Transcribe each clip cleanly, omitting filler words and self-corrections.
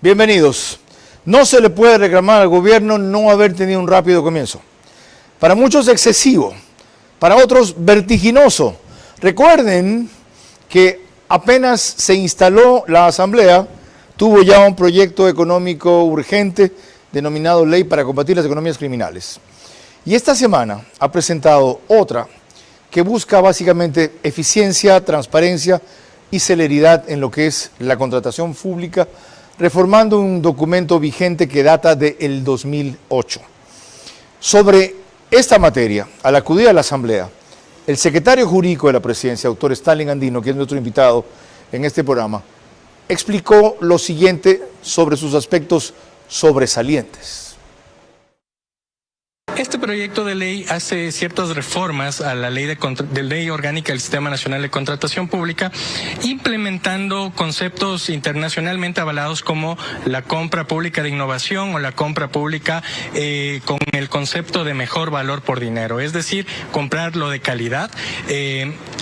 Bienvenidos. No se le puede reclamar al gobierno no haber tenido un rápido comienzo. Para muchos excesivo, para otros vertiginoso. Recuerden que apenas se instaló la Asamblea, tuvo ya un proyecto económico urgente denominado Ley para combatir las economías criminales. Y esta semana ha presentado otra que busca básicamente eficiencia, transparencia y celeridad en lo que es la contratación pública, reformando un documento vigente que data del 2008. Sobre esta materia, al acudir a la Asamblea, el secretario jurídico de la Presidencia, doctor Stalin Andino, que es nuestro invitado en este programa, explicó lo siguiente sobre sus aspectos sobresalientes. Este proyecto de ley hace ciertas reformas a la ley de ley orgánica del Sistema Nacional de Contratación Pública, implementando conceptos internacionalmente avalados como la compra pública de innovación o la compra pública con el concepto de mejor valor por dinero, es decir, comprarlo de calidad.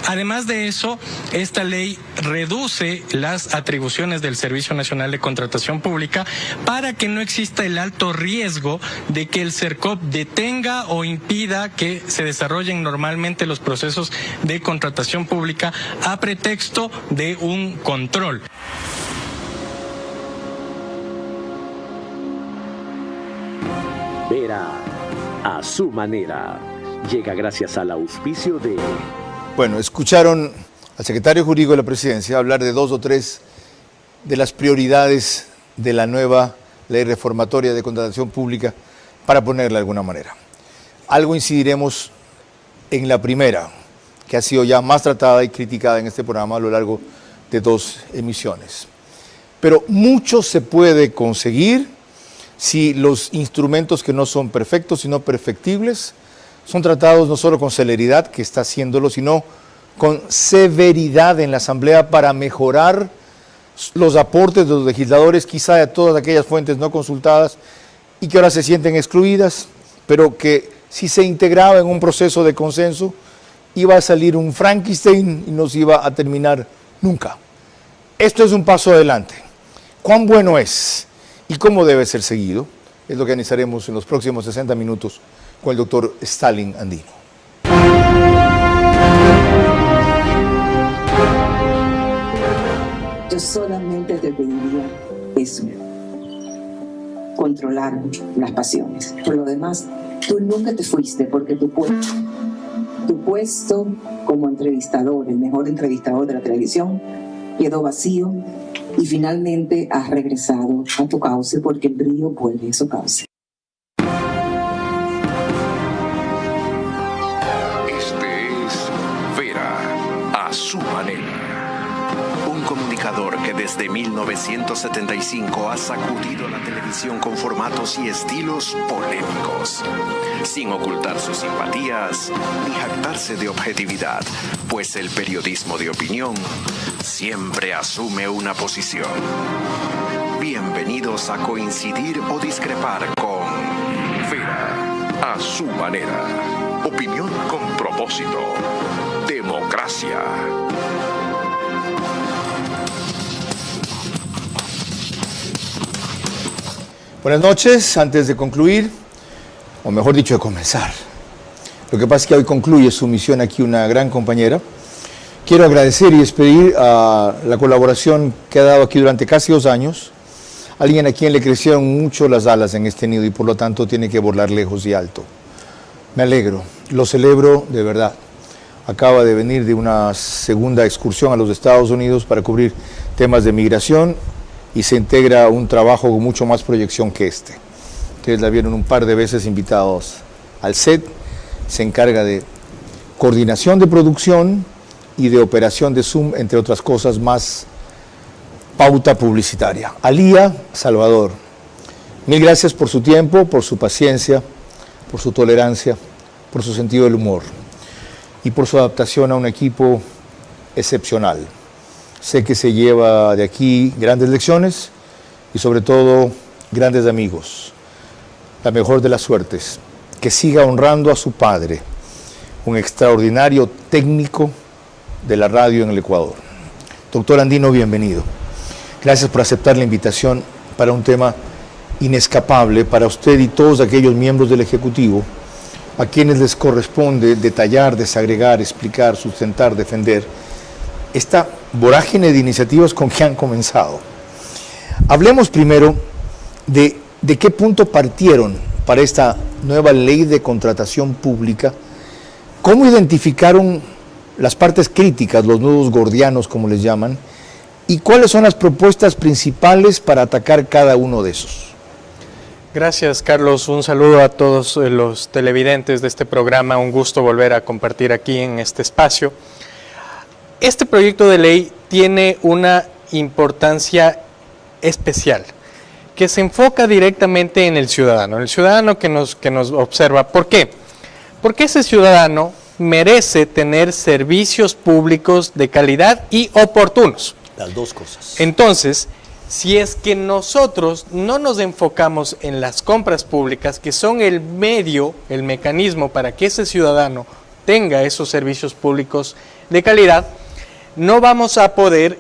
Además de eso, esta ley reduce las atribuciones del Servicio Nacional de Contratación Pública para que no exista el alto riesgo de que el SERCOP detenga o impida que se desarrollen normalmente los procesos de contratación pública a pretexto de un control. Vera a su manera. Llega gracias al auspicio de... Bueno, escucharon al secretario jurídico de la Presidencia hablar de 2 o 3 de las prioridades de la nueva ley reformatoria de contratación pública, para ponerla de alguna manera. Algo incidiremos en la primera, que ha sido ya más tratada y criticada en este programa a lo largo de 2 emisiones. Pero mucho se puede conseguir si los instrumentos que no son perfectos, sino perfectibles, son tratados no solo con celeridad, que está haciéndolo, sino con severidad en la Asamblea para mejorar los aportes de los legisladores, quizá de todas aquellas fuentes no consultadas y que ahora se sienten excluidas, pero que si se integraba en un proceso de consenso, iba a salir un Frankenstein y no se iba a terminar nunca. Esto es un paso adelante. ¿Cuán bueno es y cómo debe ser seguido? Es lo que analizaremos en los próximos 60 minutos con el doctor Stalin Andino. Yo solamente te pediría eso, controlar las pasiones. Por lo demás, tú nunca te fuiste porque tu puesto como entrevistador, el mejor entrevistador de la televisión, quedó vacío y finalmente has regresado a tu cauce porque el brillo vuelve a su cauce. A su manera. Un comunicador que desde 1975 ha sacudido la televisión con formatos y estilos polémicos, sin ocultar sus simpatías ni jactarse de objetividad, pues el periodismo de opinión siempre asume una posición. Bienvenidos a coincidir o discrepar con Vera a su manera. Opinión con propósito. Democracia. Buenas noches. Antes de concluir, o mejor dicho, de comenzar, lo que pasa es que hoy concluye su misión aquí una gran compañera. Quiero agradecer y despedir a la colaboración que ha dado aquí durante casi 2 años, alguien a quien le crecieron mucho las alas en este nido y por lo tanto tiene que volar lejos y alto. Me alegro, lo celebro de verdad. Acaba de venir de una segunda excursión a los Estados Unidos para cubrir temas de migración y se integra a un trabajo con mucho más proyección que este. Ustedes la vieron un par de veces invitados al set, se encarga de coordinación de producción y de operación de Zoom, entre otras cosas más, pauta publicitaria. Alía Salvador, mil gracias por su tiempo, por su paciencia, por su tolerancia, por su sentido del humor y por su adaptación a un equipo excepcional. Sé que se lleva de aquí grandes lecciones y sobre todo grandes amigos. La mejor de las suertes, que siga honrando a su padre, un extraordinario técnico de la radio en el Ecuador. Doctor Andino, bienvenido. Gracias por aceptar la invitación para un tema inescapable para usted y todos aquellos miembros del Ejecutivo a quienes les corresponde detallar, desagregar, explicar, sustentar, defender esta vorágine de iniciativas con que han comenzado. Hablemos primero de qué punto partieron para esta nueva ley de contratación pública, cómo identificaron las partes críticas, los nudos gordianos como les llaman, y cuáles son las propuestas principales para atacar cada uno de esos. Gracias, Carlos. Un saludo a todos los televidentes de este programa. Un gusto volver a compartir aquí en este espacio. Este proyecto de ley tiene una importancia especial, que se enfoca directamente en el ciudadano que nos observa. ¿Por qué? Porque ese ciudadano merece tener servicios públicos de calidad y oportunos. Las dos cosas. Entonces, si es que nosotros no nos enfocamos en las compras públicas, que son el medio, el mecanismo para que ese ciudadano tenga esos servicios públicos de calidad, no vamos a poder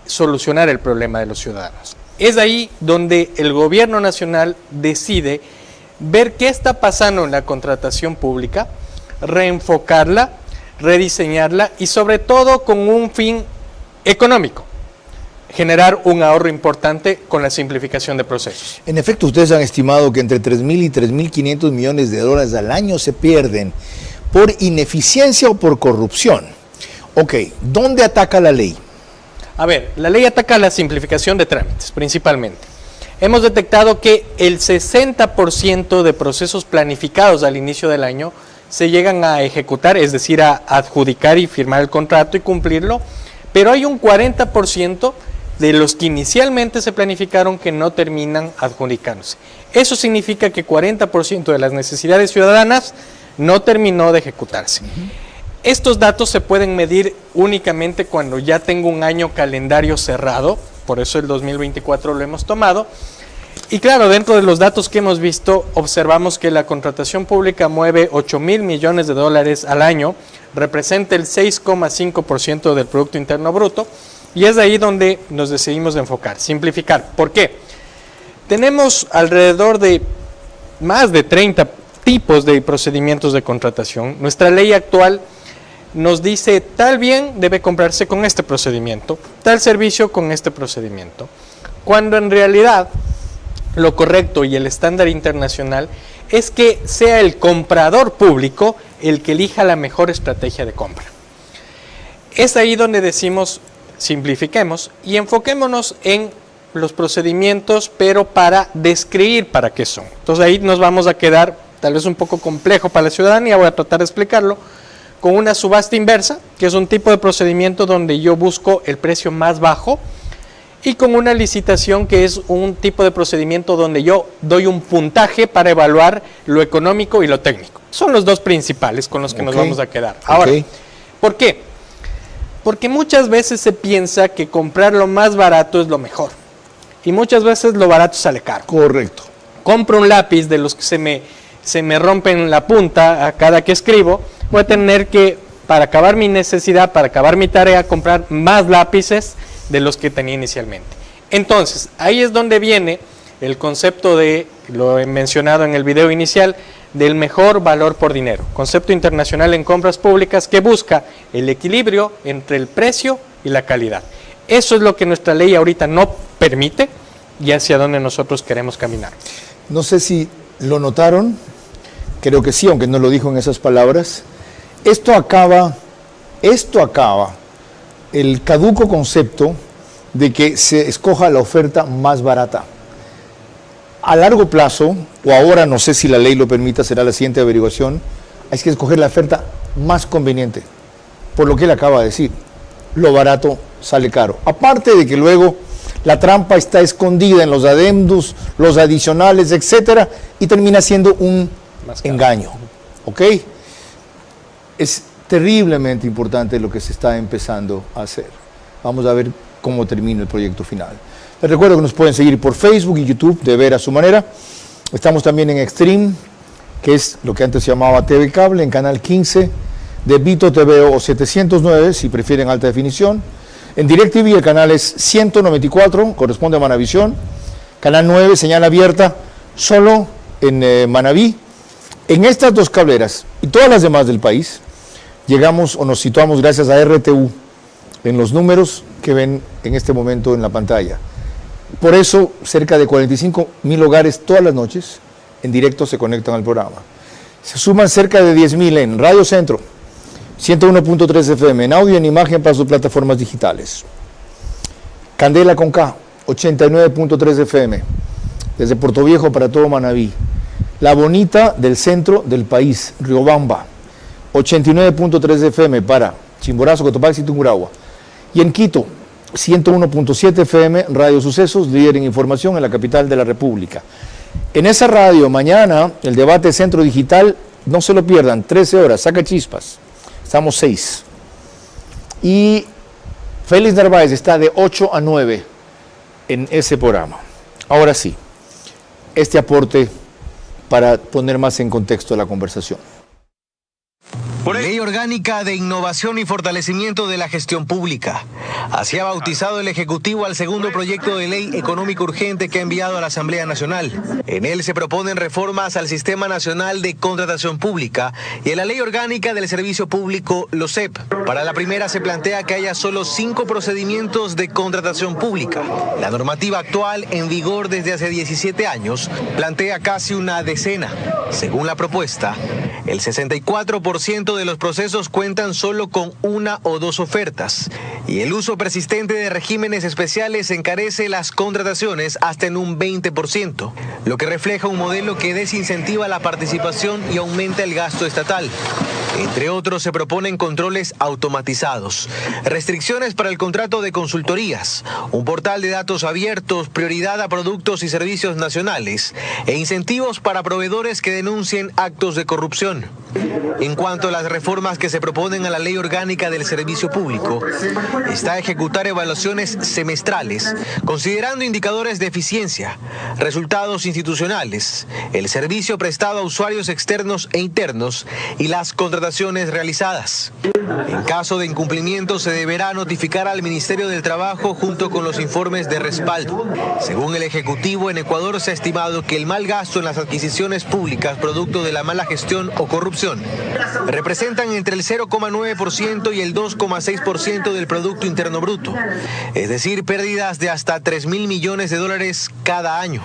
solucionar el problema de los ciudadanos. Es ahí donde el gobierno nacional decide ver qué está pasando en la contratación pública, reenfocarla, rediseñarla y sobre todo con un fin económico. Generar un ahorro importante con la simplificación de procesos. En efecto, ustedes han estimado que entre 3.000 y 3.500 millones de dólares al año se pierden por ineficiencia o por corrupción. Ok, ¿dónde ataca la ley? A ver, la ley ataca la simplificación de trámites, principalmente. Hemos detectado que el 60% de procesos planificados al inicio del año se llegan a ejecutar, es decir, a adjudicar y firmar el contrato y cumplirlo, pero hay un 40% de los que inicialmente se planificaron que no terminan adjudicándose. Eso significa que 40% de las necesidades ciudadanas no terminó de ejecutarse. Estos datos se pueden medir únicamente cuando ya tengo un año calendario cerrado, por eso el 2024 lo hemos tomado. Y claro, dentro de los datos que hemos visto, observamos que la contratación pública mueve 8.000 millones de dólares al año, representa el 6,5% del Producto Interno Bruto, y es ahí donde nos decidimos enfocar, simplificar. ¿Por qué? Tenemos alrededor de más de 30 tipos de procedimientos de contratación. Nuestra ley actual nos dice tal bien debe comprarse con este procedimiento, tal servicio con este procedimiento, cuando en realidad lo correcto y el estándar internacional es que sea el comprador público el que elija la mejor estrategia de compra. Es ahí donde decimos simplifiquemos y enfoquémonos en los procedimientos, pero para describir para qué son. Entonces ahí nos vamos a quedar, tal vez un poco complejo para la ciudadanía, voy a tratar de explicarlo, con una subasta inversa, que es un tipo de procedimiento donde yo busco el precio más bajo, y con una licitación, que es un tipo de procedimiento donde yo doy un puntaje para evaluar lo económico y lo técnico. Son los dos principales con los que nos vamos a quedar. Ahora, ¿por qué? Porque muchas veces se piensa que comprar lo más barato es lo mejor. Y muchas veces lo barato sale caro. Correcto. Compro un lápiz de los que se me rompen la punta a cada que escribo. Voy a tener que, para acabar mi necesidad, para acabar mi tarea, comprar más lápices de los que tenía inicialmente. Entonces, ahí es donde viene el concepto de, lo he mencionado en el video inicial, del mejor valor por dinero. Concepto internacional en compras públicas que busca el equilibrio entre el precio y la calidad. Eso es lo que nuestra ley ahorita no permite y hacia donde nosotros queremos caminar. No sé si lo notaron, creo que sí, aunque no lo dijo en esas palabras. Esto acaba el caduco concepto de que se escoja la oferta más barata. A largo plazo, o ahora no sé si la ley lo permita, será la siguiente averiguación, hay que escoger la oferta más conveniente, por lo que él acaba de decir, lo barato sale caro. Aparte de que luego la trampa está escondida en los adendos, los adicionales, etcétera, y termina siendo un engaño, ¿ok? Es terriblemente importante lo que se está empezando a hacer. Vamos a ver cómo termina el proyecto final. Les recuerdo que nos pueden seguir por Facebook y YouTube de Ver a Su Manera. Estamos también en Extreme, que es lo que antes se llamaba TV Cable, en Canal 15 de Vito TV o 709, si prefieren alta definición. En DirecTV el canal es 194, corresponde a Manavisión. Canal 9, señal abierta, solo en Manabí. En estas dos cableras y todas las demás del país, llegamos o nos situamos gracias a RTU en los números que ven en este momento en la pantalla. Por eso, cerca de 45,000 hogares todas las noches en directo se conectan al programa. Se suman cerca de 10,000 en Radio Centro, 101.3 FM, en audio y en imagen para sus plataformas digitales. Candela con K, 89.3 FM, desde Puerto Viejo para todo Manabí. La Bonita del centro del país, Riobamba, 89.3 FM para Chimborazo, Cotopaxi y Tungurahua. Y en Quito, 101.7 FM, Radio Sucesos, líder en información en la capital de la República. En esa radio, mañana, el debate Centro Digital, no se lo pierdan, 13 horas, saca chispas. Estamos 6. Y Félix Narváez está de 8 a 9 en ese programa. Ahora sí, este aporte para poner más en contexto la conversación. Ley Orgánica de Innovación y Fortalecimiento de la Gestión Pública. Así ha bautizado el Ejecutivo al segundo proyecto de ley económico urgente que ha enviado a la Asamblea Nacional. En él se proponen reformas al Sistema Nacional de Contratación Pública y a la Ley Orgánica del Servicio Público, LOSEP. Para la primera se plantea que haya solo 5 procedimientos de contratación pública. La normativa actual, en vigor desde hace 17 años, plantea casi una decena. Según la propuesta, el 64% de los procesos cuentan solo con 1 o 2 ofertas y el uso persistente de regímenes especiales encarece las contrataciones hasta en un 20%, lo que refleja un modelo que desincentiva la participación y aumenta el gasto estatal. Entre otros, se proponen controles automatizados, restricciones para el contrato de consultorías, un portal de datos abiertos, prioridad a productos y servicios nacionales e incentivos para proveedores que denuncien actos de corrupción. En cuanto a las reformas que se proponen a la Ley Orgánica del Servicio Público, está a ejecutar evaluaciones semestrales, considerando indicadores de eficiencia, resultados institucionales, el servicio prestado a usuarios externos e internos y las contrataciones realizadas. En caso de incumplimiento, se deberá notificar al Ministerio del Trabajo junto con los informes de respaldo. Según el Ejecutivo, en Ecuador se ha estimado que el mal gasto en las adquisiciones públicas, producto de la mala gestión o corrupción, representan entre el 0,9% y el 2,6% del Producto Interno Bruto, es decir, pérdidas de hasta $3,000 millones cada año.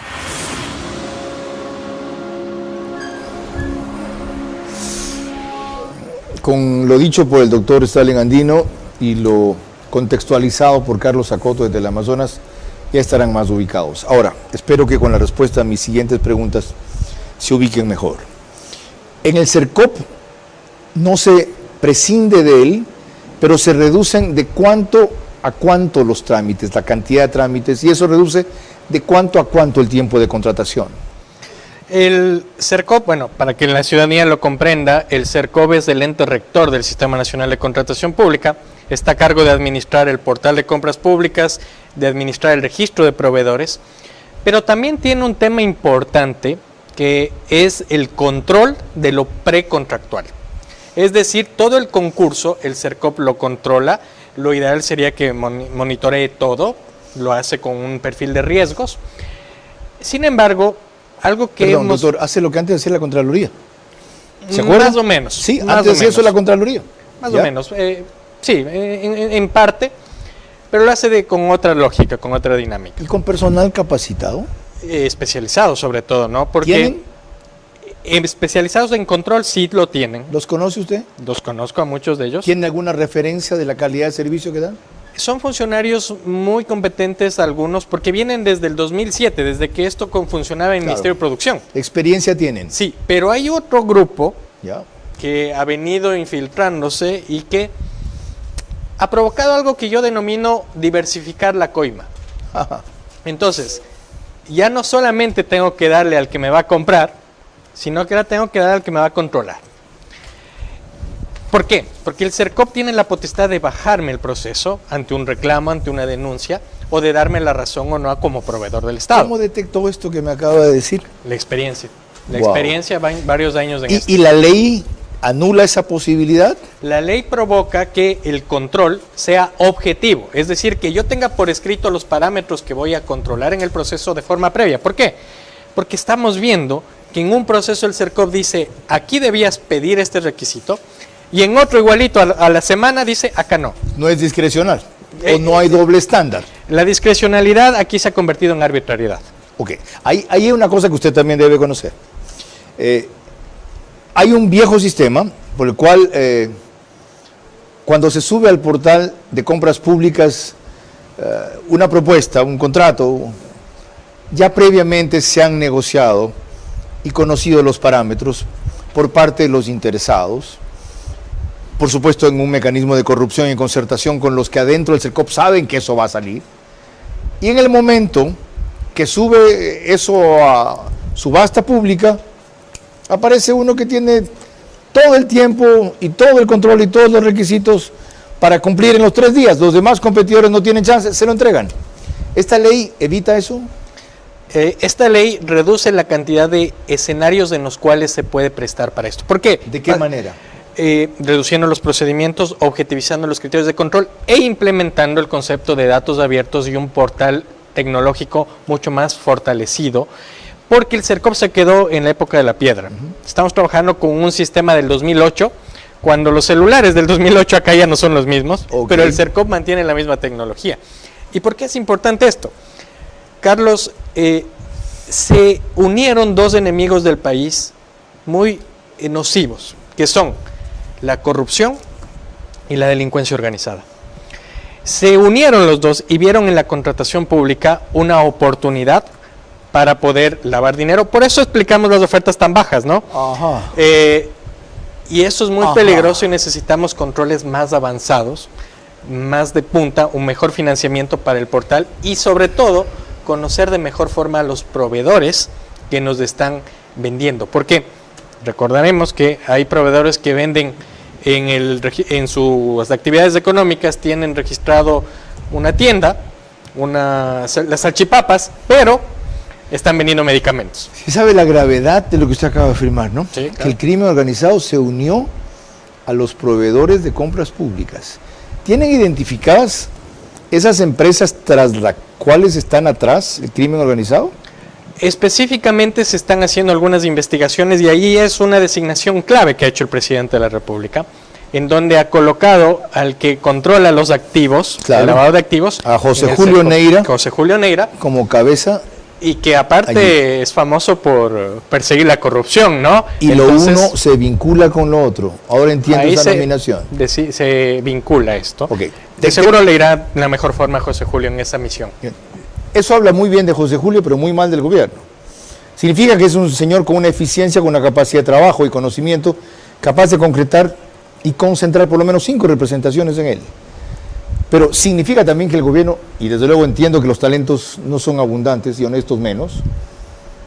Con lo dicho por el doctor Stalin Andino y lo contextualizado por Carlos Acoto desde el Amazonas, ya estarán más ubicados. Ahora, espero que con la respuesta a mis siguientes preguntas se ubiquen mejor. En el CERCOP no se prescinde de él, pero se reducen de cuánto a cuánto los trámites, la cantidad de trámites, y eso reduce de cuánto a cuánto el tiempo de contratación. El CERCOP, bueno, para que la ciudadanía lo comprenda, el CERCOP es el ente rector del Sistema Nacional de Contratación Pública, está a cargo de administrar el portal de compras públicas, de administrar el registro de proveedores, pero también tiene un tema importante que es el control de lo precontractual. Es decir, todo el concurso, el CERCOP lo controla, lo ideal sería que monitoree todo, lo hace con un perfil de riesgos. Sin embargo, algo que doctor, hace lo que antes hacía la Contraloría. ¿Se acuerda? Más o menos. Sí, antes hacía eso la Contraloría. Más o menos. Sí, en parte, pero lo hace con otra lógica, con otra dinámica. ¿Y con personal capacitado? Especializado sobre todo, ¿no? Porque ¿Tienen? Especializados en control sí lo tienen. ¿Los conoce usted? Los conozco a muchos de ellos. ¿Tiene alguna referencia de la calidad de servicio que dan? Son funcionarios muy competentes algunos, porque vienen desde el 2007, desde que esto funcionaba en el Ministerio de Producción. ¿Experiencia tienen? Sí, pero hay otro grupo Ya. que ha venido infiltrándose y que ha provocado algo que yo denomino diversificar la coima. Entonces, ya no solamente tengo que darle al que me va a comprar, sino que ahora tengo que darle al que me va a controlar. ¿Por qué? Porque el CERCOP tiene la potestad de bajarme el proceso ante un reclamo, ante una denuncia, o de darme la razón o no como proveedor del Estado. ¿Cómo detectó esto que me acaba de decir? La experiencia. La experiencia va en varios años en esto. ¿Y la ley anula esa posibilidad. La ley provoca que el control sea objetivo, es decir, que yo tenga por escrito los parámetros que voy a controlar en el proceso de forma previa. ¿Por qué? Porque estamos viendo que en un proceso el CERCOP dice, aquí debías pedir este requisito, y en otro igualito a la semana dice, acá no. No es discrecional, o no hay doble estándar. La discrecionalidad aquí se ha convertido en arbitrariedad. Ok, ahí hay una cosa que usted también debe conocer. Hay un viejo sistema por el cual cuando se sube al portal de compras públicas una propuesta, un contrato, ya previamente se han negociado y conocido los parámetros por parte de los interesados, por supuesto en un mecanismo de corrupción y concertación con los que adentro del CERCOP saben que eso va a salir, y en el momento que sube eso a subasta pública, aparece uno que tiene todo el tiempo y todo el control y todos los requisitos para cumplir en los 3 días. Los demás competidores no tienen chance, se lo entregan. ¿Esta ley evita eso? Esta ley reduce la cantidad de escenarios en los cuales se puede prestar para esto. ¿Por qué? ¿De qué manera? Reduciendo los procedimientos, objetivizando los criterios de control e implementando el concepto de datos abiertos y un portal tecnológico mucho más fortalecido, porque el CERCOP se quedó en la época de la piedra. Estamos trabajando con un sistema del 2008, cuando los celulares del 2008 acá ya no son los mismos, pero el CERCOP mantiene la misma tecnología. ¿Y por qué es importante esto? Carlos, se unieron 2 enemigos del país muy nocivos, que son la corrupción y la delincuencia organizada. Se unieron los dos y vieron en la contratación pública una oportunidad para poder lavar dinero. Por eso explicamos las ofertas tan bajas, ¿no? Ajá. Y eso es muy peligroso y necesitamos controles más avanzados, más de punta, un mejor financiamiento para el portal y sobre todo conocer de mejor forma a los proveedores que nos están vendiendo. Porque recordaremos que hay proveedores que venden en sus actividades económicas, tienen registrado una tienda, las salchipapas, pero están vendiendo medicamentos. Sí sabe la gravedad de lo que usted acaba de afirmar, ¿no? Sí, claro. Que el crimen organizado se unió a los proveedores de compras públicas. ¿Tienen identificadas esas empresas tras las cuales están atrás el crimen organizado? Específicamente se están haciendo algunas investigaciones y ahí es una designación clave que ha hecho el presidente de la República, en donde ha colocado al que controla los activos, claro, el lavado de activos, a José Julio Neira, como cabeza, y que aparte allí es famoso por perseguir la corrupción, ¿no? Y entonces, lo uno se vincula con lo otro. Ahora entiendo esa nominación. Se vincula esto. Okay. De seguro le irá de la mejor forma a José Julio en esa misión. Bien. Eso habla muy bien de José Julio, pero muy mal del gobierno. Significa que es un señor con una eficiencia, con una capacidad de trabajo y conocimiento, capaz de concretar y concentrar por lo menos 5 representaciones en él. Pero significa también que el gobierno, y desde luego entiendo que los talentos no son abundantes y honestos menos,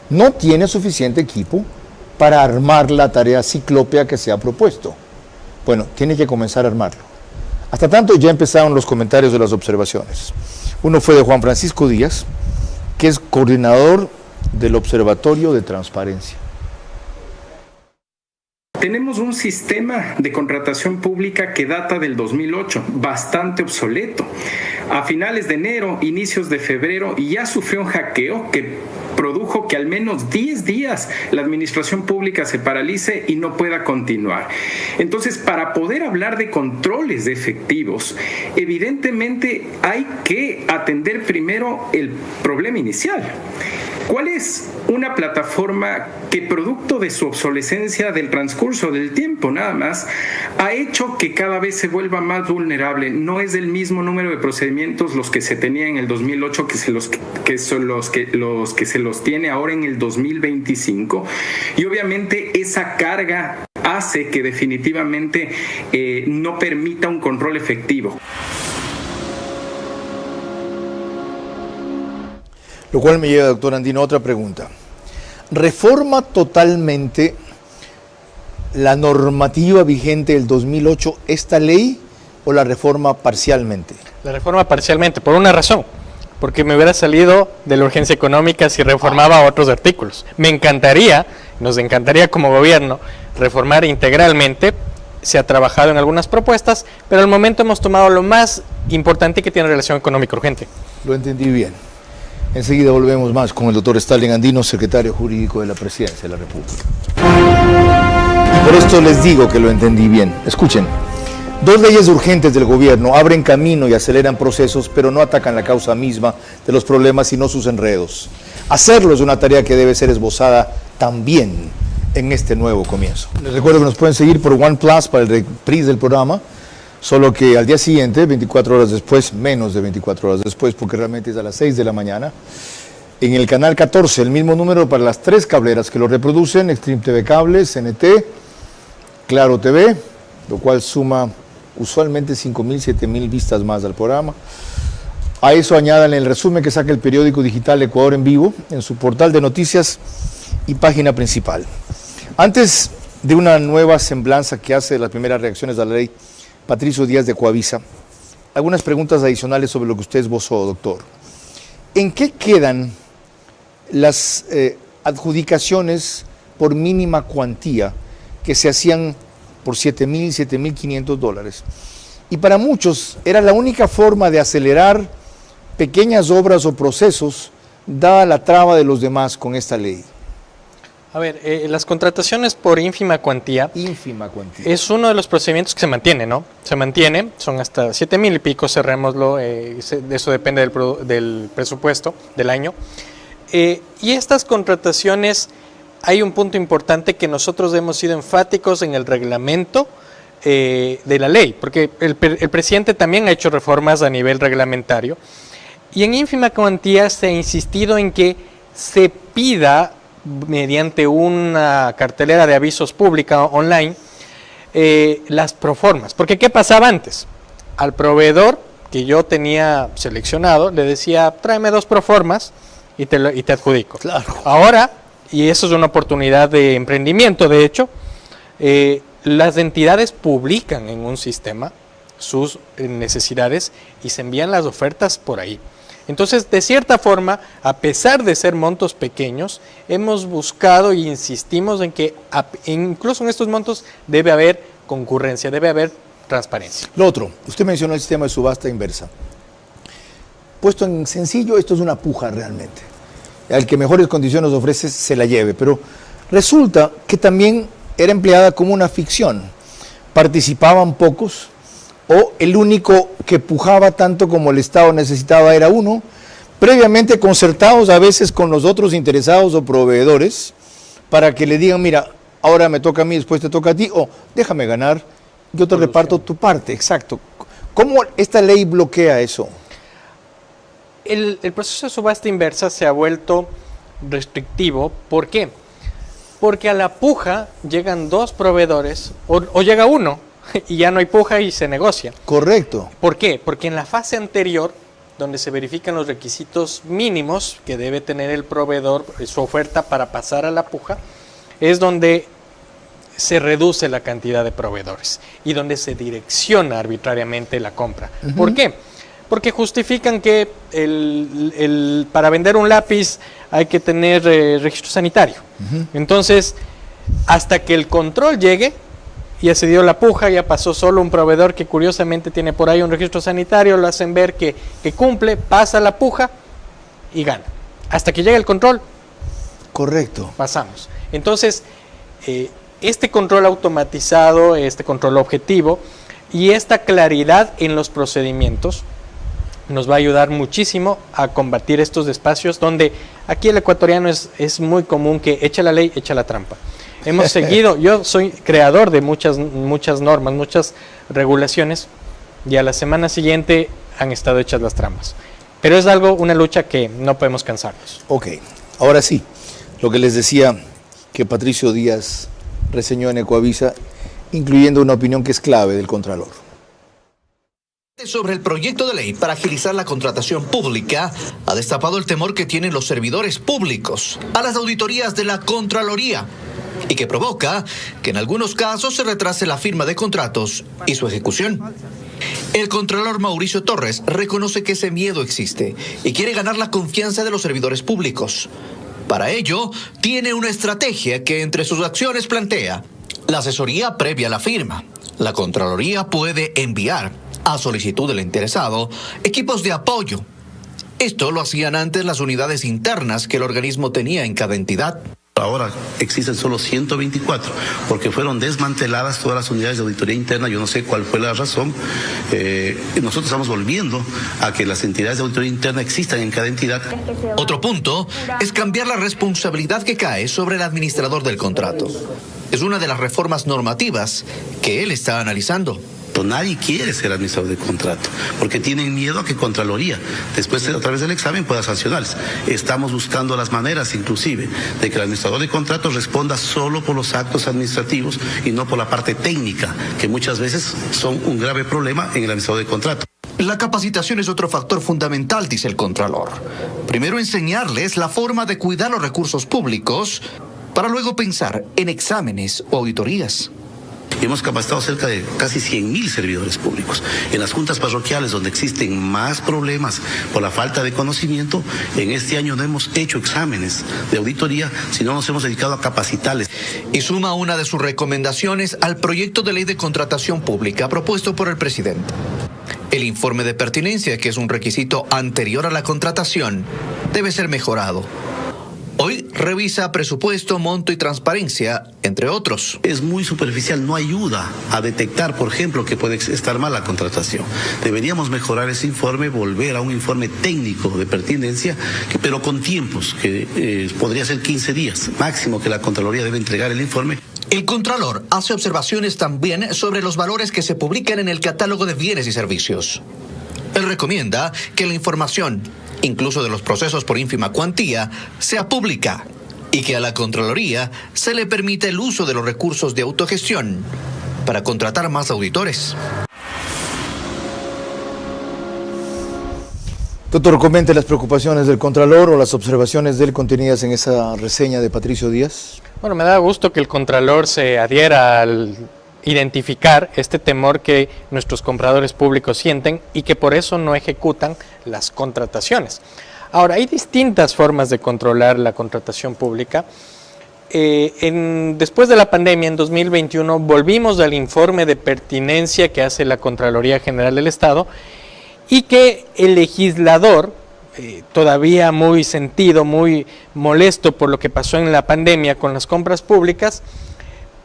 no tiene suficiente equipo para armar la tarea ciclópea que se ha propuesto. Bueno, tiene que comenzar a armarlo. Hasta tanto ya empezaron los comentarios de las observaciones. Uno fue de Juan Francisco Díaz, que es coordinador del Observatorio de Transparencia. Tenemos un sistema de contratación pública que data del 2008, bastante obsoleto. A finales de enero, inicios de febrero, ya sufrió un hackeo que produjo que al menos 10 días la administración pública se paralice y no pueda continuar. Entonces, para poder hablar de controles de efectivos, evidentemente hay que atender primero el problema inicial. ¿Cuál es una plataforma que, producto de su obsolescencia del transcurso del tiempo nada más, ha hecho que cada vez se vuelva más vulnerable? No es del mismo número de procedimientos los que se tenían en el 2008 que son los que se los tiene ahora en el 2025, y obviamente esa carga hace que definitivamente no permita un control efectivo. Lo cual me lleva, doctor Andino, a otra pregunta. ¿Reforma totalmente la normativa vigente del 2008 esta ley o la reforma parcialmente? La reforma parcialmente, por una razón. Porque me hubiera salido de la urgencia económica si reformaba otros artículos. Me encantaría nos encantaría como gobierno reformar integralmente. Se ha trabajado en algunas propuestas, pero al momento hemos tomado lo más importante que tiene relación económica urgente. Lo entendí bien. Enseguida volvemos más con el doctor Stalin Andino, secretario jurídico de la Presidencia de la República. Por esto les digo que lo entendí bien. Escuchen. 2 leyes urgentes del gobierno abren camino y aceleran procesos, pero no atacan la causa misma de los problemas, sino sus enredos. Hacerlo es una tarea que debe ser esbozada también en este nuevo comienzo. Les recuerdo que nos pueden seguir por OnePlus para el reprise del programa, solo que al día siguiente, 24 horas después, menos de 24 horas después, porque realmente es a las 6 de la mañana, en el canal 14, el mismo número para las 3 cableras que lo reproducen, Extreme TV Cable, CNT, Claro TV, lo cual suma usualmente 5.000, 7.000 vistas más al programa. A eso añadan el resumen que saca el periódico digital Ecuador en Vivo en su portal de noticias y página principal. Antes de una nueva semblanza que hace de las primeras reacciones a la ley Patricio Díaz de Coavisa, algunas preguntas adicionales sobre lo que usted esbozó, doctor. ¿En qué quedan las adjudicaciones por mínima cuantía que se hacían por $7,000, $7,500? Y para muchos era la única forma de acelerar pequeñas obras o procesos, dada la traba de los demás con esta ley. A ver, las contrataciones por ínfima cuantía. Ínfima cuantía. Es uno de los procedimientos que se mantiene, ¿no? Se mantiene, son hasta 7,000 y pico, cerrémoslo, eso depende del presupuesto del año. Y estas contrataciones, hay un punto importante que nosotros hemos sido enfáticos en el reglamento de la ley, porque el presidente también ha hecho reformas a nivel reglamentario, y en ínfima cuantía se ha insistido en que se pida mediante una cartelera de avisos pública online las proformas, porque ¿qué pasaba antes? Al proveedor que yo tenía seleccionado le decía, tráeme 2 proformas y te adjudico. Claro. Ahora, y eso es una oportunidad de emprendimiento, de hecho, las entidades publican en un sistema sus necesidades y se envían las ofertas por ahí. Entonces, de cierta forma, a pesar de ser montos pequeños, hemos buscado e insistimos en que incluso en estos montos debe haber concurrencia, debe haber transparencia. Lo otro, usted mencionó el sistema de subasta inversa. Puesto en sencillo, esto es una puja realmente. Al que mejores condiciones ofrece, se la lleve. Pero resulta que también era empleada como una ficción. Participaban pocos, o el único que pujaba tanto como el Estado necesitaba era uno, previamente concertados a veces con los otros interesados o proveedores, para que le digan, mira, ahora me toca a mí, después te toca a ti, o déjame ganar, yo te reparto tu parte. Exacto. ¿Cómo esta ley bloquea eso? El proceso de subasta inversa se ha vuelto restrictivo. ¿Por qué? Porque a la puja llegan 2 proveedores o llega uno y ya no hay puja y se negocia. Correcto. ¿Por qué? Porque en la fase anterior, donde se verifican los requisitos mínimos que debe tener el proveedor, su oferta para pasar a la puja, es donde se reduce la cantidad de proveedores y donde se direcciona arbitrariamente la compra. Uh-huh. ¿Por qué? Porque justifican que para vender un lápiz hay que tener registro sanitario. Uh-huh. Entonces, hasta que el control llegue, ya se dio la puja, ya pasó solo un proveedor que curiosamente tiene por ahí un registro sanitario, lo hacen ver que cumple, pasa la puja y gana. Hasta que llegue el control. Correcto. Pasamos. Entonces, este control automatizado, este control objetivo y esta claridad en los procedimientos nos va a ayudar muchísimo a combatir estos espacios donde aquí el ecuatoriano es muy común que echa la ley, echa la trampa. Hemos seguido, yo soy creador de muchas normas, muchas regulaciones, y a la semana siguiente han estado hechas las trampas. Pero es una lucha que no podemos cansarnos. Ok, ahora sí, lo que les decía que Patricio Díaz reseñó en Ecoavisa, incluyendo una opinión que es clave del Contralor. Sobre el proyecto de ley para agilizar la contratación pública, ha destapado el temor que tienen los servidores públicos a las auditorías de la Contraloría, y que provoca que en algunos casos se retrase la firma de contratos y su ejecución. El Contralor Mauricio Torres reconoce que ese miedo existe y quiere ganar la confianza de los servidores públicos. Para ello, tiene una estrategia que entre sus acciones plantea la asesoría previa a la firma. La Contraloría puede enviar, a solicitud del interesado, equipos de apoyo. Esto lo hacían antes las unidades internas que el organismo tenía en cada entidad. Ahora existen solo 124, porque fueron desmanteladas todas las unidades de auditoría interna. Yo no sé cuál fue la razón. Nosotros estamos volviendo a que las entidades de auditoría interna existan en cada entidad. Otro punto es cambiar la responsabilidad que cae sobre el administrador del contrato. Es una de las reformas normativas que él está analizando. Nadie quiere ser administrador de contrato, porque tienen miedo a que Contraloría, después a través del examen, pueda sancionarles. Estamos buscando las maneras, inclusive, de que el administrador de contrato responda solo por los actos administrativos y no por la parte técnica, que muchas veces son un grave problema en el administrador de contrato. La capacitación es otro factor fundamental, dice el Contralor. Primero enseñarles la forma de cuidar los recursos públicos, para luego pensar en exámenes o auditorías. Hemos capacitado cerca de casi 100.000 servidores públicos. En las juntas parroquiales, donde existen más problemas por la falta de conocimiento, en este año no hemos hecho exámenes de auditoría, sino nos hemos dedicado a capacitarles. Y suma una de sus recomendaciones al proyecto de ley de contratación pública propuesto por el presidente. El informe de pertinencia, que es un requisito anterior a la contratación, debe ser mejorado. Hoy revisa presupuesto, monto y transparencia, entre otros. Es muy superficial, no ayuda a detectar, por ejemplo, que puede estar mal la contratación. Deberíamos mejorar ese informe, volver a un informe técnico de pertinencia, pero con tiempos, que podría ser 15 días, máximo que la Contraloría debe entregar el informe. El Contralor hace observaciones también sobre los valores que se publican en el catálogo de bienes y servicios. Él recomienda que la información, incluso de los procesos por ínfima cuantía, sea pública y que a la Contraloría se le permita el uso de los recursos de autogestión para contratar más auditores. Doctor, comente las preocupaciones del Contralor o las observaciones de él contenidas en esa reseña de Patricio Díaz. Bueno, me da gusto que el Contralor se adhiera al identificar este temor que nuestros compradores públicos sienten y que por eso no ejecutan las contrataciones. Ahora, hay distintas formas de controlar la contratación pública. Después de la pandemia, en 2021, volvimos al informe de pertinencia que hace la Contraloría General del Estado y que el legislador, todavía muy sentido, muy molesto por lo que pasó en la pandemia con las compras públicas,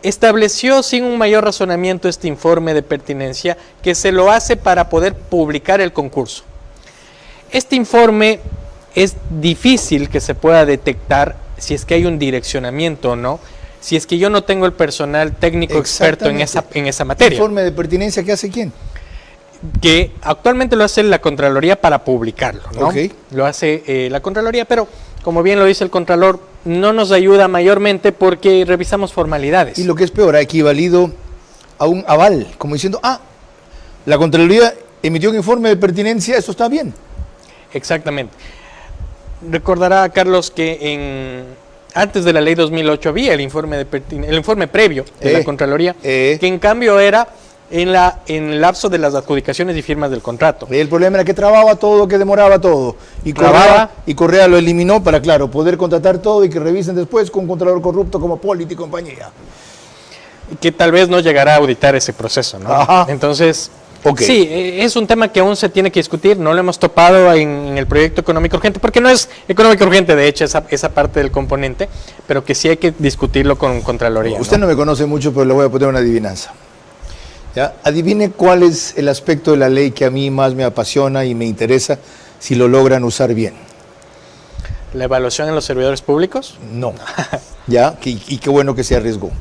estableció sin un mayor razonamiento este informe de pertinencia que se lo hace para poder publicar el concurso. Este informe es difícil que se pueda detectar si es que hay un direccionamiento o no, si es que yo no tengo el personal técnico experto en esa materia. ¿El informe de pertinencia qué hace quién? Que actualmente lo hace la Contraloría para publicarlo, ¿no? Okay. Lo hace la Contraloría, pero como bien lo dice el Contralor, no nos ayuda mayormente porque revisamos formalidades. Y lo que es peor, ha equivalido a un aval, como diciendo, la Contraloría emitió un informe de pertinencia, eso está bien. Exactamente. Recordará, Carlos, que antes de la ley 2008 había el informe previo de la Contraloría, que en cambio era en el lapso de las adjudicaciones y firmas del contrato. El problema era que trababa todo, que demoraba todo. Y Correa lo eliminó para, claro, poder contratar todo y que revisen después con un contralor corrupto como Politi y compañía. Que tal vez no llegará a auditar ese proceso, ¿no? Ajá. Entonces, sí, es un tema que aún se tiene que discutir, no lo hemos topado en el proyecto económico urgente, porque no es económico urgente, de hecho, esa parte del componente, pero que sí hay que discutirlo con Contraloría. Usted no me conoce mucho, pero le voy a poner una adivinanza. ¿Ya? Adivine cuál es el aspecto de la ley que a mí más me apasiona y me interesa si lo logran usar bien. ¿La evaluación en los servidores públicos? No. ¿Ya? Y qué bueno que se arriesgó.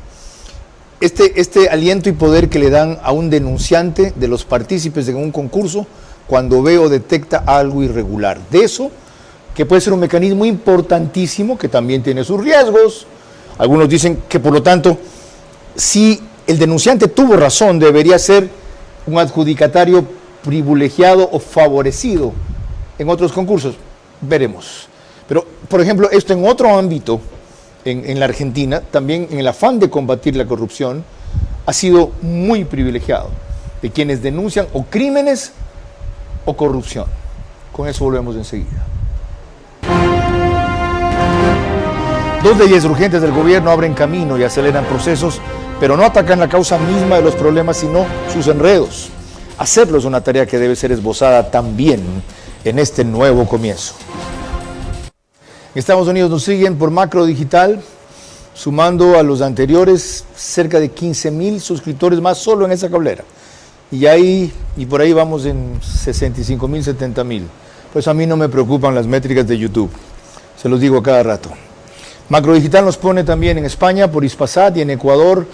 Este aliento y poder que le dan a un denunciante de los partícipes de un concurso cuando ve o detecta algo irregular. De eso, que puede ser un mecanismo importantísimo que también tiene sus riesgos. Algunos dicen que, por lo tanto, si el denunciante tuvo razón, debería ser un adjudicatario privilegiado o favorecido en otros concursos. Veremos. Pero, por ejemplo, esto en otro ámbito, en la Argentina, también en el afán de combatir la corrupción, ha sido muy privilegiado de quienes denuncian o crímenes o corrupción. Con eso volvemos enseguida. 2 leyes urgentes del gobierno abren camino y aceleran procesos, pero no atacan la causa misma de los problemas, sino sus enredos. Hacerlo es una tarea que debe ser esbozada también en este nuevo comienzo. En Estados Unidos nos siguen por Macro Digital, sumando a los anteriores cerca de 15,000 suscriptores más solo en esa cablera. Y por ahí vamos en 65,000, 70,000. Pues a mí no me preocupan las métricas de YouTube, se los digo a cada rato. Macro Digital nos pone también en España por Hispasat y en Ecuador,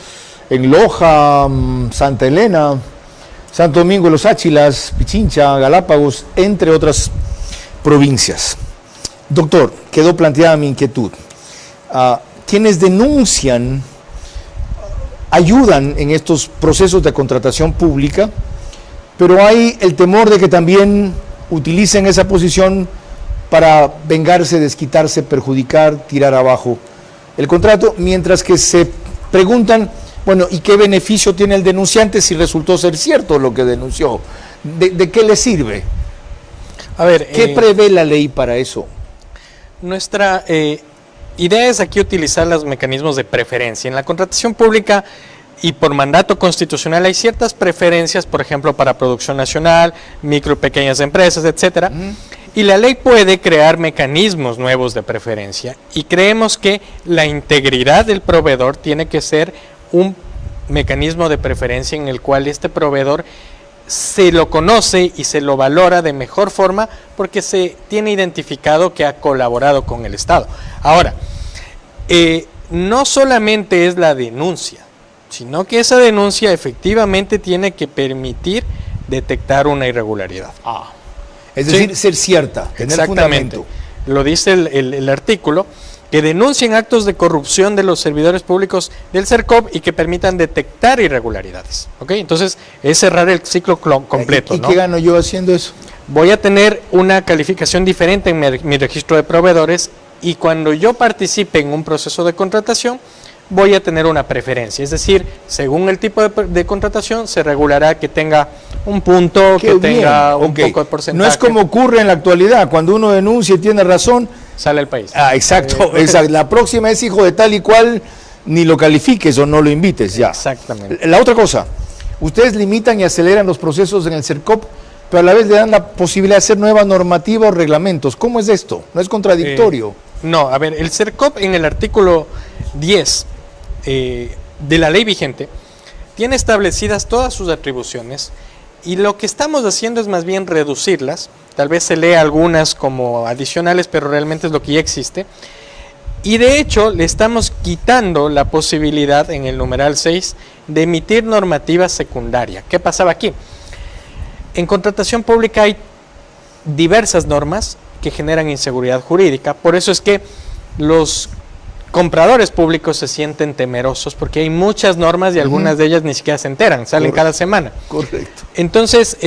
en Loja, Santa Elena, Santo Domingo de los Áchilas, Pichincha, Galápagos, entre otras provincias. Doctor, quedó planteada mi inquietud. Quienes denuncian ayudan en estos procesos de contratación pública, pero hay el temor de que también utilicen esa posición para vengarse, desquitarse, perjudicar, tirar abajo el contrato, mientras que se preguntan, bueno, ¿y qué beneficio tiene el denunciante si resultó ser cierto lo que denunció? ¿De qué le sirve? A ver, ¿qué prevé la ley para eso? Nuestra idea es aquí utilizar los mecanismos de preferencia. En la contratación pública y por mandato constitucional hay ciertas preferencias, por ejemplo, para producción nacional, micro y pequeñas empresas, etcétera. Y la ley puede crear mecanismos nuevos de preferencia. Y creemos que la integridad del proveedor tiene que ser un mecanismo de preferencia en el cual este proveedor se lo conoce y se lo valora de mejor forma porque se tiene identificado que ha colaborado con el Estado. Ahora, no solamente es la denuncia, sino que esa denuncia efectivamente tiene que permitir detectar una irregularidad. Es decir, ser cierta, tener exactamente fundamento. Lo dice el artículo, que denuncien actos de corrupción de los servidores públicos del CERCOP y que permitan detectar irregularidades. ¿Ok? Entonces, es cerrar el ciclo completo. ¿Y qué gano yo haciendo eso? Voy a tener una calificación diferente en mi registro de proveedores y cuando yo participe en un proceso de contratación, voy a tener una preferencia. Es decir, según el tipo de contratación, se regulará que tenga un punto, que tenga un poco de porcentaje. No es como ocurre en la actualidad, cuando uno denuncia y tiene razón, sale el país. Exacto. La próxima es hijo de tal y cual, ni lo califiques o no lo invites ya. Exactamente. La otra cosa, ustedes limitan y aceleran los procesos en el CERCOP, pero a la vez le dan la posibilidad de hacer nueva normativa o reglamentos. ¿Cómo es esto? ¿No es contradictorio? No, a ver, el CERCOP en el artículo 10 de la ley vigente tiene establecidas todas sus atribuciones y lo que estamos haciendo es más bien reducirlas. Tal vez se lea algunas como adicionales, pero realmente es lo que ya existe. Y de hecho le estamos quitando la posibilidad en el numeral 6 de emitir normativa secundaria. ¿Qué pasaba aquí? En contratación pública hay diversas normas que generan inseguridad jurídica. Por eso es que los compradores públicos se sienten temerosos porque hay muchas normas y algunas de ellas ni siquiera se enteran, salen cada semana. Correcto. Entonces,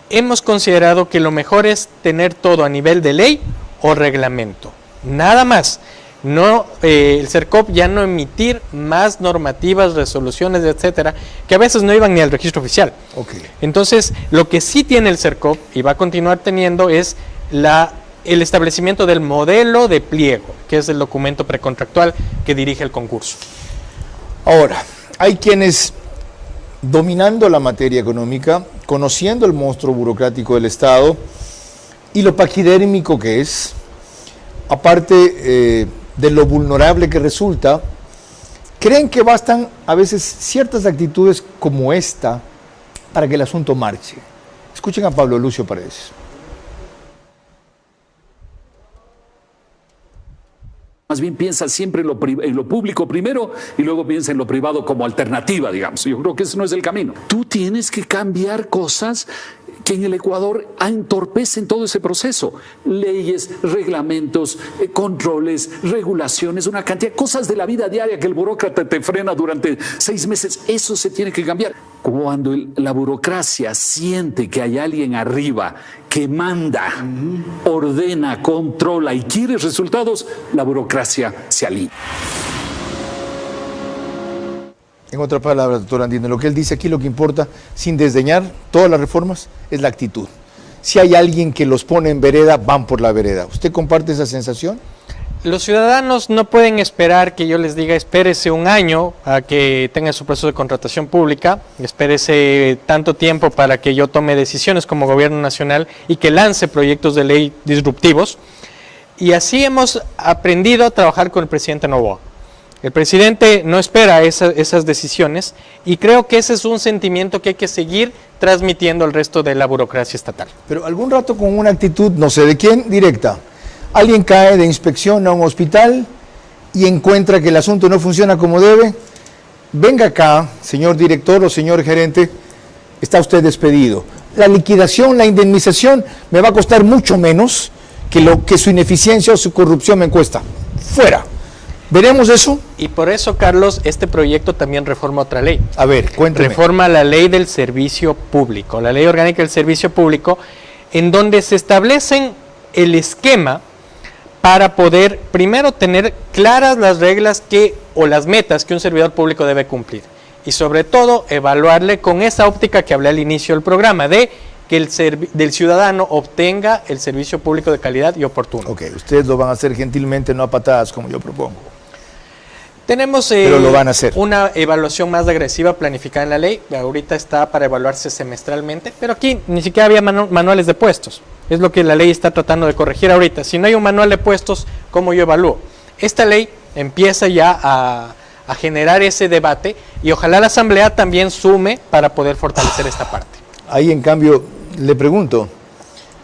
hemos considerado que lo mejor es tener todo a nivel de ley o reglamento, nada más. No, el CERCOP ya no emitir más normativas, resoluciones, etcétera, que a veces no iban ni al registro oficial. Okay. Entonces, lo que sí tiene el CERCOP y va a continuar teniendo es el establecimiento del modelo de pliego, que es el documento precontractual que dirige el concurso. Ahora, hay quienes, dominando la materia económica, conociendo el monstruo burocrático del Estado y lo paquidérmico que es, aparte de lo vulnerable que resulta, creen que bastan a veces ciertas actitudes como esta para que el asunto marche. Escuchen a Pablo Lucio Paredes. Más bien piensa siempre en lo público primero y luego piensa en lo privado como alternativa, digamos. Yo creo que ese no es el camino. Tú tienes que cambiar cosas que en el Ecuador entorpecen todo ese proceso. Leyes, reglamentos, controles, regulaciones, una cantidad de cosas de la vida diaria que el burócrata te frena durante 6 meses. Eso se tiene que cambiar. Cuando la burocracia siente que hay alguien arriba que manda, ordena, controla y quiere resultados, la burocracia se alinea. En otras palabras, doctor Andino, lo que él dice aquí, lo que importa, sin desdeñar todas las reformas, es la actitud. Si hay alguien que los pone en vereda, van por la vereda. ¿Usted comparte esa sensación? Los ciudadanos no pueden esperar que yo les diga espérese un año a que tenga su proceso de contratación pública, espérese tanto tiempo para que yo tome decisiones como gobierno nacional y que lance proyectos de ley disruptivos. Y así hemos aprendido a trabajar con el presidente Noboa. El presidente no espera esas decisiones y creo que ese es un sentimiento que hay que seguir transmitiendo al resto de la burocracia estatal. Pero algún rato con una actitud, no sé de quién, directa. Alguien cae de inspección a un hospital y encuentra que el asunto no funciona como debe. Venga acá, señor director o señor gerente, está usted despedido. La liquidación, la indemnización me va a costar mucho menos que lo que su ineficiencia o su corrupción me cuesta. Fuera. ¿Veremos eso? Y por eso, Carlos, este proyecto también reforma otra ley. A ver, cuéntame. Reforma la ley del servicio público, la ley orgánica del servicio público, en donde se establecen el esquema para poder primero tener claras las reglas o las metas que un servidor público debe cumplir. Y sobre todo, evaluarle con esa óptica que hablé al inicio del programa, de que del ciudadano obtenga el servicio público de calidad y oportuno. Ok, ustedes lo van a hacer gentilmente, no a patadas, como yo propongo. Tenemos pero lo van a hacer. Una evaluación más agresiva planificada en la ley. Ahorita está para evaluarse semestralmente, pero aquí ni siquiera había manuales de puestos. Es lo que la ley está tratando de corregir ahorita. Si no hay un manual de puestos, ¿cómo yo evalúo? Esta ley empieza ya a generar ese debate y ojalá la Asamblea también sume para poder fortalecer esta parte. Ahí, en cambio, le pregunto,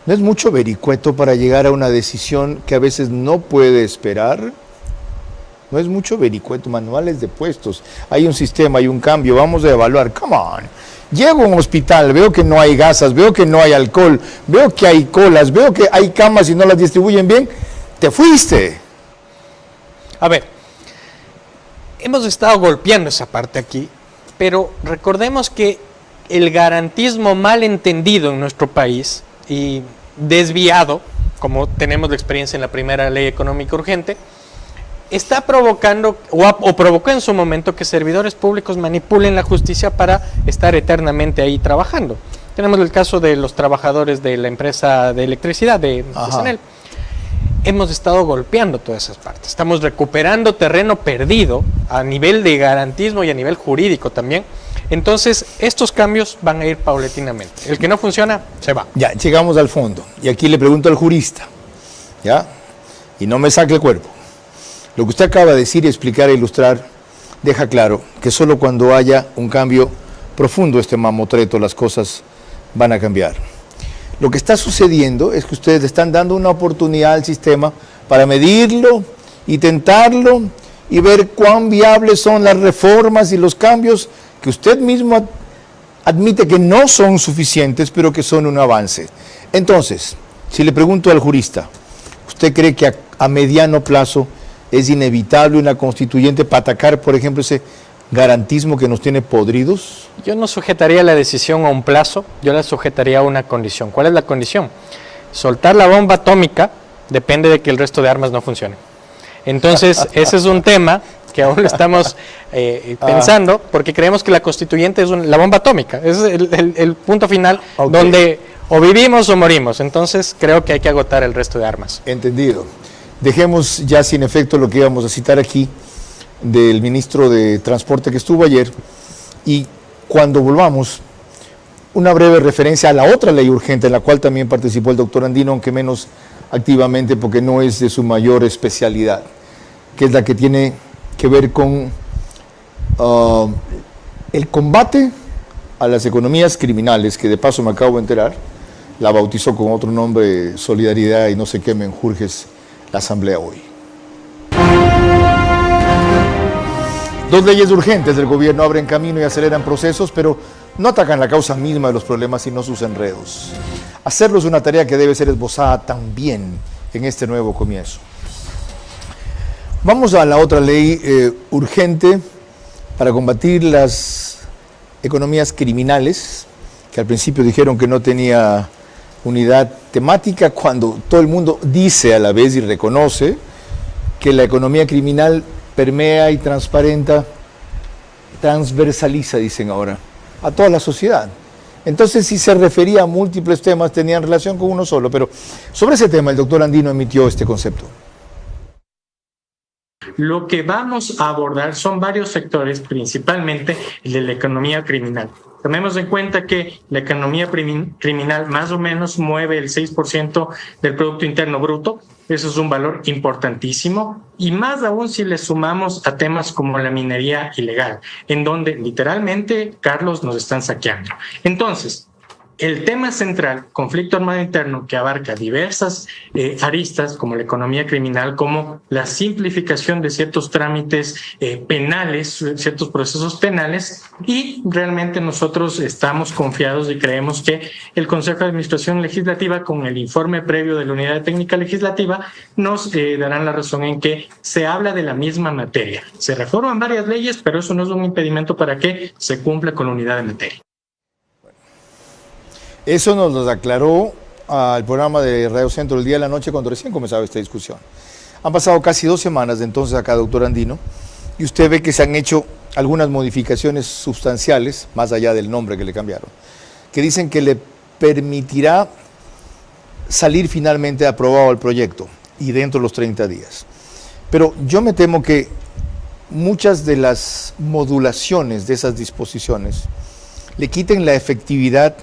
¿no es mucho vericueto para llegar a una decisión que a veces no puede esperar? No es mucho vericueto, manuales de puestos. Hay un sistema, hay un cambio, vamos a evaluar. Come on. Llego a un hospital, veo que no hay gasas, veo que no hay alcohol, veo que hay colas, veo que hay camas y no las distribuyen bien. Te fuiste. A ver, hemos estado golpeando esa parte aquí, pero recordemos que el garantismo mal entendido en nuestro país y desviado, como tenemos la experiencia en la primera ley económica urgente, está provocando o provocó en su momento que servidores públicos manipulen la justicia para estar eternamente ahí trabajando. Tenemos el caso de los trabajadores de la empresa de electricidad de SENEL. Hemos estado golpeando todas esas partes. Estamos recuperando terreno perdido a nivel de garantismo y a nivel jurídico también. Entonces, estos cambios van a ir paulatinamente. El que no funciona, se va. Ya, llegamos al fondo. Y aquí le pregunto al jurista, ¿ya? Y no me saque el cuerpo. Lo que usted acaba de decir, explicar e ilustrar, deja claro que solo cuando haya un cambio profundo este mamotreto, las cosas van a cambiar. Lo que está sucediendo es que ustedes le están dando una oportunidad al sistema para medirlo y tentarlo y ver cuán viables son las reformas y los cambios que usted mismo admite que no son suficientes, pero que son un avance. Entonces, si le pregunto al jurista, ¿usted cree que a mediano plazo es inevitable una constituyente para atacar, por ejemplo, ese garantismo que nos tiene podridos? Yo no sujetaría la decisión a un plazo, yo la sujetaría a una condición. ¿Cuál es la condición? Soltar la bomba atómica depende de que el resto de armas no funcionen. Entonces, ese es un tema que aún lo estamos pensando, porque creemos que la constituyente es la bomba atómica, es el punto final donde o vivimos o morimos. Entonces, creo que hay que agotar el resto de armas. Entendido. Dejemos ya sin efecto lo que íbamos a citar aquí del ministro de Transporte que estuvo ayer, y cuando volvamos, una breve referencia a la otra ley urgente en la cual también participó el doctor Andino, aunque menos activamente porque no es de su mayor especialidad, que es la que tiene que ver con el combate a las economías criminales, que de paso me acabo de enterar, la bautizó con otro nombre, Solidaridad y no sé qué menjurjes, la Asamblea hoy. Dos leyes urgentes del gobierno abren camino y aceleran procesos, pero no atacan la causa misma de los problemas, sino sus enredos. Hacerlo es una tarea que debe ser esbozada también en este nuevo comienzo. Vamos a la otra ley urgente para combatir las economías criminales, que al principio dijeron que no tenía unidad temática, cuando todo el mundo dice a la vez y reconoce que la economía criminal permea y transversaliza, dicen ahora, a toda la sociedad. Entonces, si se refería a múltiples temas, tenían relación con uno solo, pero sobre ese tema el doctor Andino emitió este concepto. lo que vamos a abordar son varios sectores, principalmente el de la economía criminal. Tomemos en cuenta que la economía criminal más o menos mueve el 6% del Producto Interno Bruto. Eso es un valor importantísimo, y más aún si le sumamos a temas como la minería ilegal, en donde literalmente, Carlos, nos están saqueando. Entonces, el tema central, conflicto armado interno, que abarca diversas aristas, como la economía criminal, como la simplificación de ciertos trámites penales, ciertos procesos penales, y realmente nosotros estamos confiados y creemos que el Consejo de Administración Legislativa, con el informe previo de la Unidad de Técnica Legislativa, nos darán la razón en que se habla de la misma materia. Se reforman varias leyes, pero eso no es un impedimento para que se cumpla con la unidad de materia. Eso nos lo aclaró al programa de Radio Centro el día de la noche cuando recién comenzaba esta discusión. Han pasado casi 2 semanas de entonces acá, doctor Andino, y usted ve que se han hecho algunas modificaciones sustanciales, más allá del nombre que le cambiaron, que dicen que le permitirá salir finalmente aprobado el proyecto y dentro de los 30 días. Pero yo me temo que muchas de las modulaciones de esas disposiciones le quiten la efectividad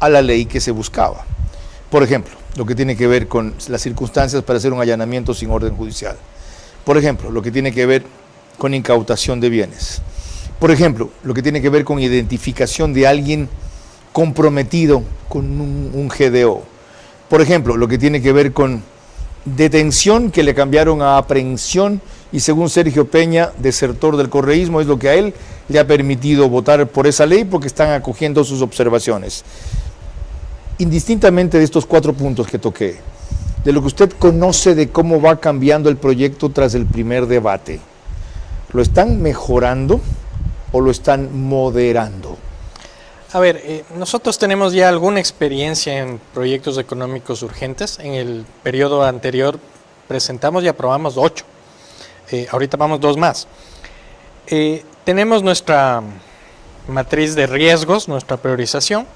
a la ley que se buscaba. Por ejemplo, lo que tiene que ver con las circunstancias para hacer un allanamiento sin orden judicial. Por ejemplo, lo que tiene que ver con incautación de bienes. Por ejemplo, lo que tiene que ver con identificación de alguien comprometido con un GDO. Por ejemplo, lo que tiene que ver con detención, que le cambiaron a aprehensión, y según Sergio Peña, desertor del correísmo, es lo que a él le ha permitido votar por esa ley, porque están acogiendo sus observaciones. Indistintamente de estos 4 puntos que toqué, de lo que usted conoce de cómo va cambiando el proyecto tras el primer debate, ¿lo están mejorando o lo están moderando? A ver, nosotros tenemos ya alguna experiencia en proyectos económicos urgentes. En el periodo anterior presentamos y aprobamos 8. Ahorita vamos 2 más. Tenemos nuestra matriz de riesgos, nuestra priorización,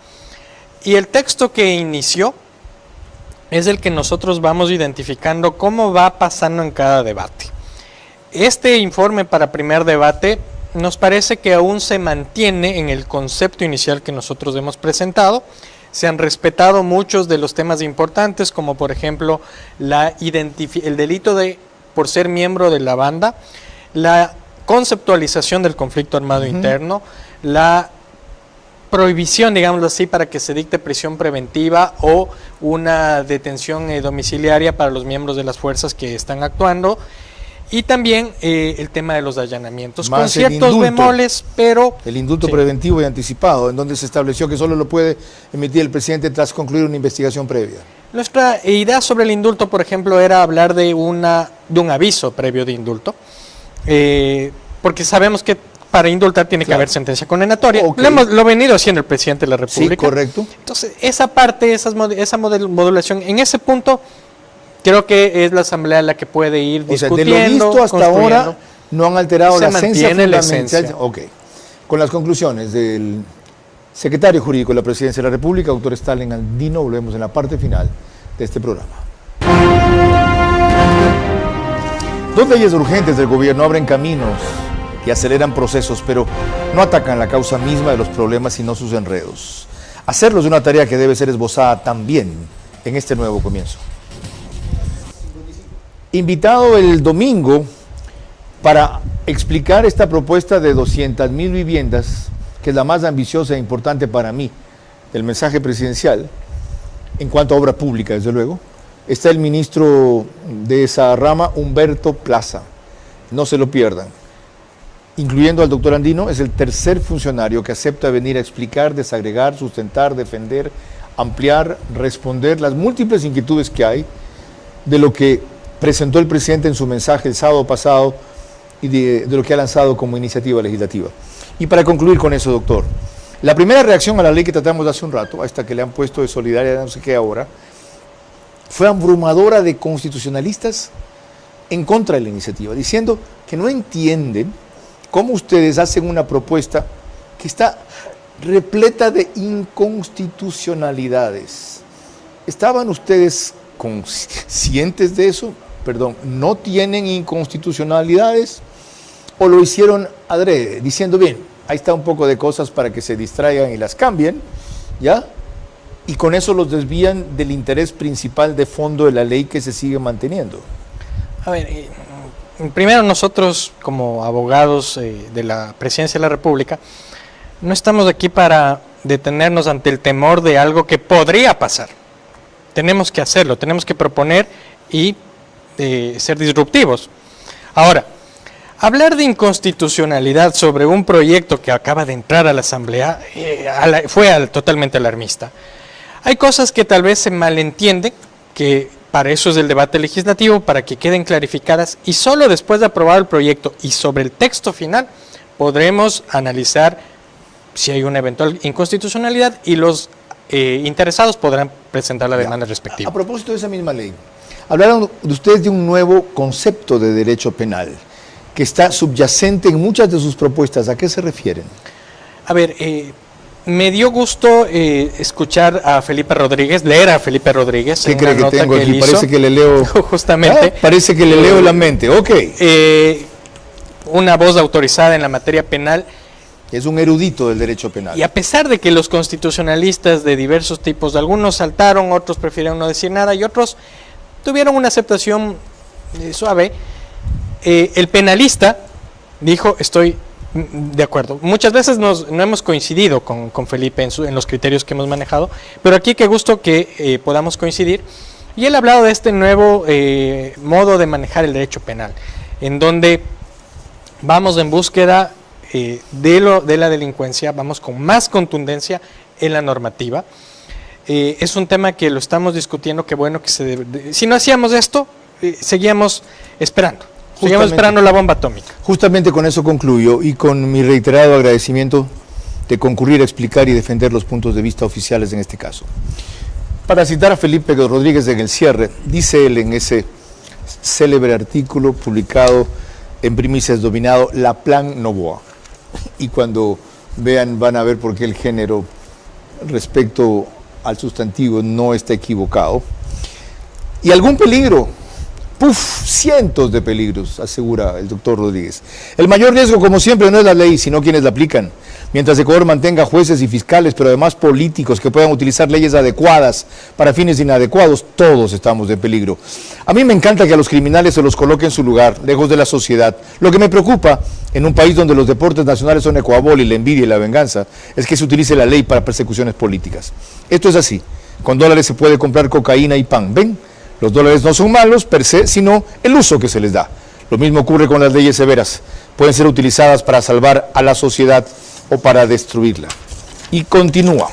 y el texto que inició es el que nosotros vamos identificando cómo va pasando en cada debate. Este informe para primer debate nos parece que aún se mantiene en el concepto inicial que nosotros hemos presentado. Se han respetado muchos de los temas importantes, como por ejemplo el delito por ser miembro de la banda, la conceptualización del conflicto armado interno, la prohibición, digámoslo así, para que se dicte prisión preventiva o una detención domiciliaria para los miembros de las fuerzas que están actuando, y también el tema de los allanamientos, más con ciertos bemoles, pero... El indulto preventivo y anticipado, en donde se estableció que solo lo puede emitir el presidente tras concluir una investigación previa. Nuestra idea sobre el indulto, por ejemplo, era hablar de un aviso previo de indulto, porque sabemos que para indultar tiene que haber sentencia condenatoria. Lo ha venido haciendo el presidente de la República. Sí, correcto. Entonces, esa parte, esa modulación, en ese punto, creo que es la Asamblea la que puede ir discutiendo. O sea, de lo visto hasta ahora, no han alterado la esencia fundamental. Ok. Con las conclusiones del secretario jurídico de la Presidencia de la República, doctor Stalin Andino, volvemos en la parte final de este programa. 2 leyes urgentes del gobierno abren caminos y aceleran procesos, pero no atacan la causa misma de los problemas, sino sus enredos. Hacerlo es una tarea que debe ser esbozada también en este nuevo comienzo. Invitado el domingo para explicar esta propuesta de 200,000 viviendas, que es la más ambiciosa e importante para mí del mensaje presidencial, en cuanto a obra pública, desde luego, está el ministro de esa rama, Humberto Plaza. No se lo pierdan. Incluyendo al doctor Andino, es el tercer funcionario que acepta venir a explicar, desagregar, sustentar, defender, ampliar, responder las múltiples inquietudes que hay de lo que presentó el presidente en su mensaje el sábado pasado y de lo que ha lanzado como iniciativa legislativa. Y para concluir con eso, doctor, la primera reacción a la ley que tratamos hace un rato, a esta que le han puesto de solidaria, no sé qué ahora, fue abrumadora de constitucionalistas en contra de la iniciativa, diciendo que no entienden cómo ustedes hacen una propuesta que está repleta de inconstitucionalidades. ¿Estaban ustedes conscientes de eso? no tienen inconstitucionalidades o lo hicieron adrede, diciendo bien, ahí está un poco de cosas para que se distraigan y las cambien, ¿ya? Y con eso los desvían del interés principal de fondo de la ley que se sigue manteniendo. A ver, primero nosotros como abogados de la Presidencia de la República no estamos aquí para detenernos ante el temor de algo que podría pasar. Tenemos que hacerlo, tenemos que proponer y ser disruptivos. Ahora, hablar de inconstitucionalidad sobre un proyecto que acaba de entrar a la Asamblea fue totalmente alarmista. Hay cosas que tal vez se malentienden, que para eso es el debate legislativo, para que queden clarificadas, y solo después de aprobado el proyecto y sobre el texto final podremos analizar si hay una eventual inconstitucionalidad y los interesados podrán presentar la demanda respectiva. A propósito de esa misma ley, hablaron ustedes de un nuevo concepto de derecho penal que está subyacente en muchas de sus propuestas. ¿A qué se refieren? A ver, me dio gusto escuchar a Felipe Rodríguez, leer a Felipe Rodríguez. ¿Qué cree que tengo aquí? Parece que le leo... Justamente. Parece que le leo la mente, ok. Una voz autorizada en la materia penal. Es un erudito del derecho penal. Y a pesar de que los constitucionalistas de diversos tipos, algunos saltaron, otros prefirieron no decir nada y otros tuvieron una aceptación suave, el penalista dijo, estoy de acuerdo. Muchas veces no hemos coincidido con Felipe en los criterios que hemos manejado, pero aquí qué gusto que podamos coincidir. Y él ha hablado de este nuevo modo de manejar el derecho penal, en donde vamos en búsqueda de la delincuencia, vamos con más contundencia en la normativa. Es un tema que lo estamos discutiendo, que bueno que si no hacíamos esto, seguíamos esperando. Seguimos esperando la bomba atómica. Justamente con eso concluyo y con mi reiterado agradecimiento de concurrir a explicar y defender los puntos de vista oficiales en este caso. Para citar a Felipe Rodríguez en el cierre, dice él en ese célebre artículo publicado en Primicias dominado La Plan Novoa. Y cuando vean van a ver por qué el género respecto al sustantivo no está equivocado. Y algún peligro, cientos de peligros, asegura el doctor Rodríguez. El mayor riesgo, como siempre, no es la ley, sino quienes la aplican. Mientras Ecuador mantenga jueces y fiscales, pero además políticos que puedan utilizar leyes adecuadas para fines inadecuados, todos estamos en peligro. A mí me encanta que a los criminales se los coloque en su lugar, lejos de la sociedad. Lo que me preocupa, en un país donde los deportes nacionales son ecuabol y la envidia y la venganza, es que se utilice la ley para persecuciones políticas. Esto es así. Con dólares se puede comprar cocaína y pan. ¿Ven? Los dólares no son malos per se, sino el uso que se les da. Lo mismo ocurre con las leyes severas. Pueden ser utilizadas para salvar a la sociedad o para destruirla. Y continúa.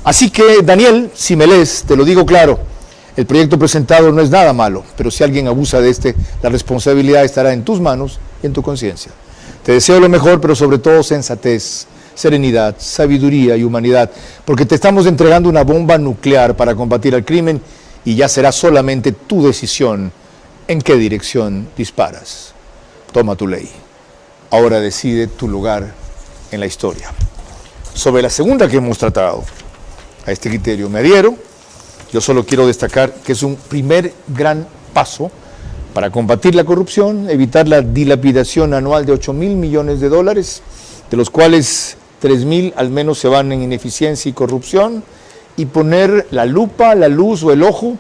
Así que, Daniel, si me lees, te lo digo claro, el proyecto presentado no es nada malo, pero si alguien abusa de la responsabilidad estará en tus manos y en tu conciencia. Te deseo lo mejor, pero sobre todo sensatez, serenidad, sabiduría y humanidad, porque te estamos entregando una bomba nuclear para combatir al crimen y ya será solamente tu decisión en qué dirección disparas. Toma tu ley. Ahora decide tu lugar en la historia. Sobre la segunda que hemos tratado, a este criterio me adhiero. Yo solo quiero destacar que es un primer gran paso para combatir la corrupción, evitar la dilapidación anual de 8.000 millones de dólares, de los cuales 3.000 al menos se van en ineficiencia y corrupción, y poner la lupa, la luz o el ojo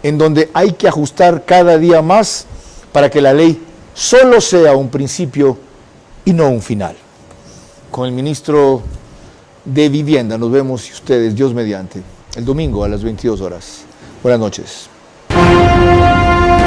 en donde hay que ajustar cada día más para que la ley solo sea un principio y no un final. Con el ministro de Vivienda nos vemos y ustedes, Dios mediante, el domingo a las 22 horas. Buenas noches.